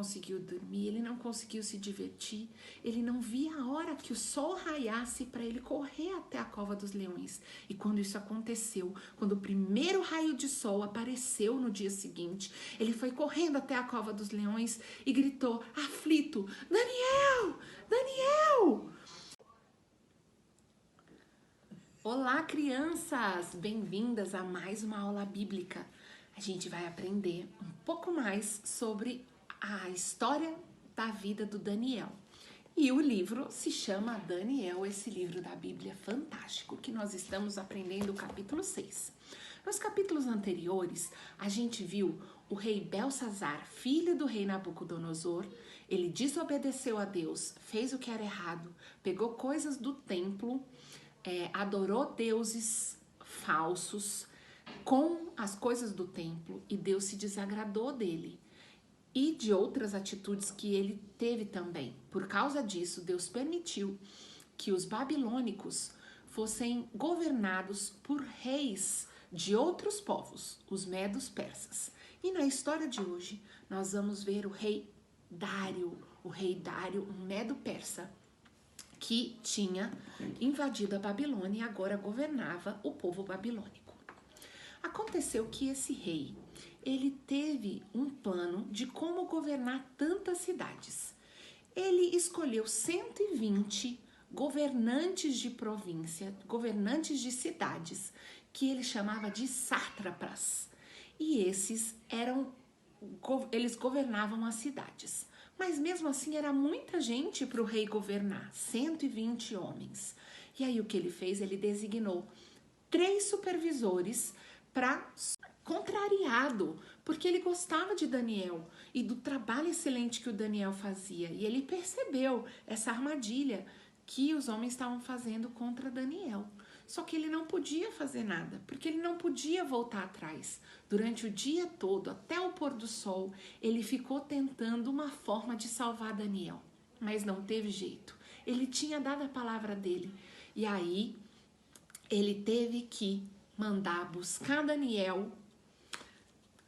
conseguiu dormir, ele não conseguiu se divertir, ele não via a hora que o sol raiasse para ele correr até a cova dos leões. E quando isso aconteceu, quando o primeiro raio de sol apareceu no dia seguinte, ele foi correndo até a cova dos leões e gritou, aflito, Daniel! Daniel! Olá, crianças! Bem-vindas a mais uma aula bíblica. A gente vai aprender um pouco mais sobre a história da vida do Daniel. E o livro se chama Daniel, esse livro da Bíblia fantástico, que nós estamos aprendendo o capítulo 6. Nos capítulos anteriores, a gente viu o rei Belsazar, filho do rei Nabucodonosor. Ele desobedeceu a Deus, fez o que era errado, pegou coisas do templo, adorou deuses falsos com as coisas do templo e Deus se desagradou dele e de outras atitudes que ele teve também. Por causa disso, Deus permitiu que os babilônicos fossem governados por reis de outros povos, os medos persas. E na história de hoje, nós vamos ver o rei Dário, um medo persa, que tinha invadido a Babilônia e agora governava o povo babilônico. Aconteceu que esse rei, ele teve um plano de como governar tantas cidades. Ele escolheu 120 governantes de província, governantes de cidades, que ele chamava de sátrapas. E eles governavam as cidades. Mas mesmo assim era muita gente para o rei governar, 120 homens. E aí o que ele fez? Ele designou 3 supervisores para contrariado, porque ele gostava de Daniel e do trabalho excelente que o Daniel fazia. E ele percebeu essa armadilha que os homens estavam fazendo contra Daniel. Só que ele não podia fazer nada, porque ele não podia voltar atrás. Durante o dia todo, até o pôr do sol, ele ficou tentando uma forma de salvar Daniel, mas não teve jeito. Ele tinha dado a palavra dele. E aí, ele teve que mandar buscar Daniel.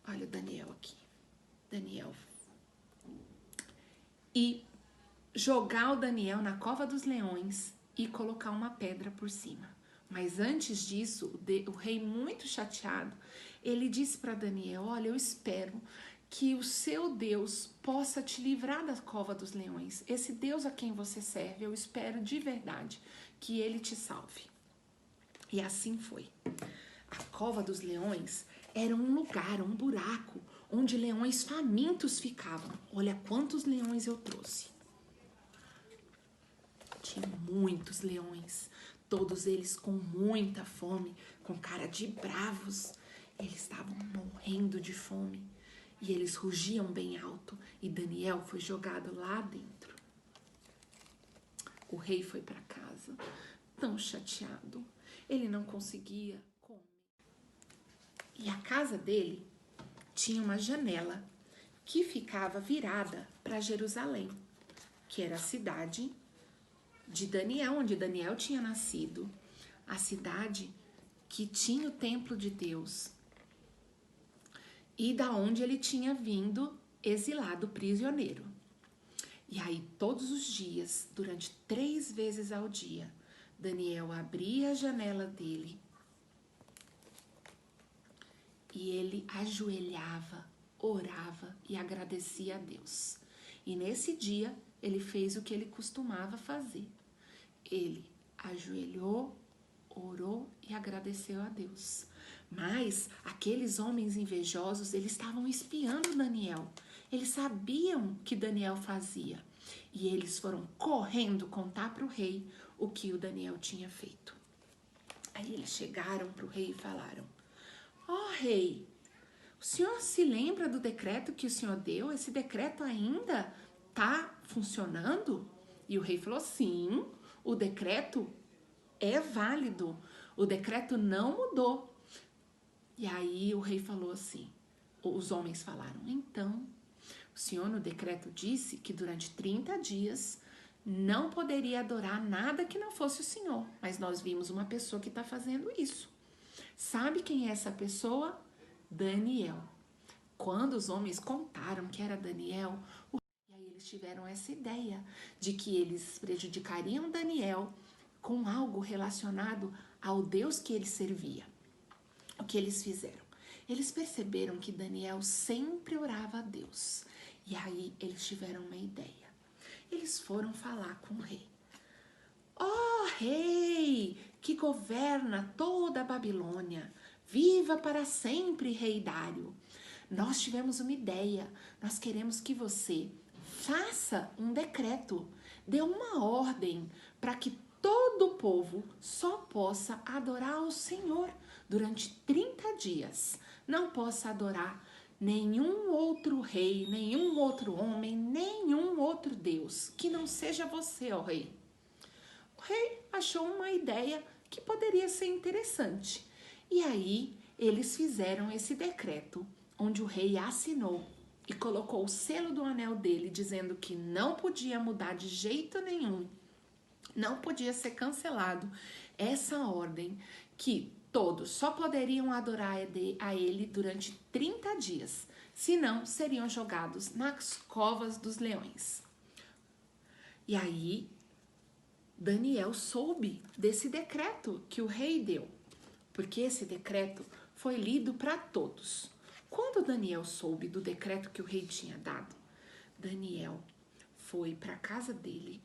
Olha o Daniel aqui. Daniel. E jogar o Daniel na cova dos leões e colocar uma pedra por cima. Mas antes disso, o rei, muito chateado, ele disse para Daniel, olha, eu espero que o seu Deus possa te livrar da cova dos leões. Esse Deus a quem você serve, eu espero de verdade que ele te salve. E assim foi. A cova dos leões era um lugar, um buraco, onde leões famintos ficavam. Olha quantos leões eu trouxe. Tinha muitos leões. Todos eles com muita fome, com cara de bravos. Eles estavam morrendo de fome e eles rugiam bem alto. E Daniel foi jogado lá dentro. O rei foi para casa, tão chateado. Ele não conseguia comer. E a casa dele tinha uma janela que ficava virada para Jerusalém, que era a cidade de Daniel, onde Daniel tinha nascido, a cidade que tinha o templo de Deus e da onde ele tinha vindo exilado prisioneiro. E aí todos os dias, durante 3 vezes ao dia, Daniel abria a janela dele e ele ajoelhava, orava e agradecia a Deus. E nesse dia ele fez o que ele costumava fazer. Ele ajoelhou, orou e agradeceu a Deus. Mas aqueles homens invejosos, eles estavam espiando Daniel. Eles sabiam o que Daniel fazia. E eles foram correndo contar para o rei o que o Daniel tinha feito. Aí eles chegaram para o rei e falaram, rei, o senhor se lembra do decreto que o senhor deu? Esse decreto ainda está funcionando? E o rei falou, sim, o decreto é válido, o decreto não mudou. E aí o rei falou assim, os homens falaram, então, o senhor no decreto disse que durante 30 dias não poderia adorar nada que não fosse o senhor, mas nós vimos uma pessoa que está fazendo isso. Sabe quem é essa pessoa? Daniel. Quando os homens contaram que era Daniel, eles tiveram essa ideia de que eles prejudicariam Daniel com algo relacionado ao Deus que ele servia. O que eles fizeram? Eles perceberam que Daniel sempre orava a Deus. E aí eles tiveram uma ideia. Eles foram falar com o rei. Ó rei, que governa toda a Babilônia, viva para sempre, rei Dário. Nós tivemos uma ideia, nós queremos que você faça um decreto, dê uma ordem para que todo o povo só possa adorar ao Senhor durante 30 dias. Não possa adorar nenhum outro rei, nenhum outro homem, nenhum outro Deus, que não seja você, ó rei. O rei achou uma ideia que poderia ser interessante. E aí eles fizeram esse decreto, onde o rei assinou e colocou o selo do anel dele, dizendo que não podia mudar de jeito nenhum, não podia ser cancelado essa ordem, que todos só poderiam adorar a ele durante 30 dias, senão seriam jogados nas covas dos leões. E aí Daniel soube desse decreto que o rei deu, porque esse decreto foi lido para todos. Quando Daniel soube do decreto que o rei tinha dado, Daniel foi para a casa dele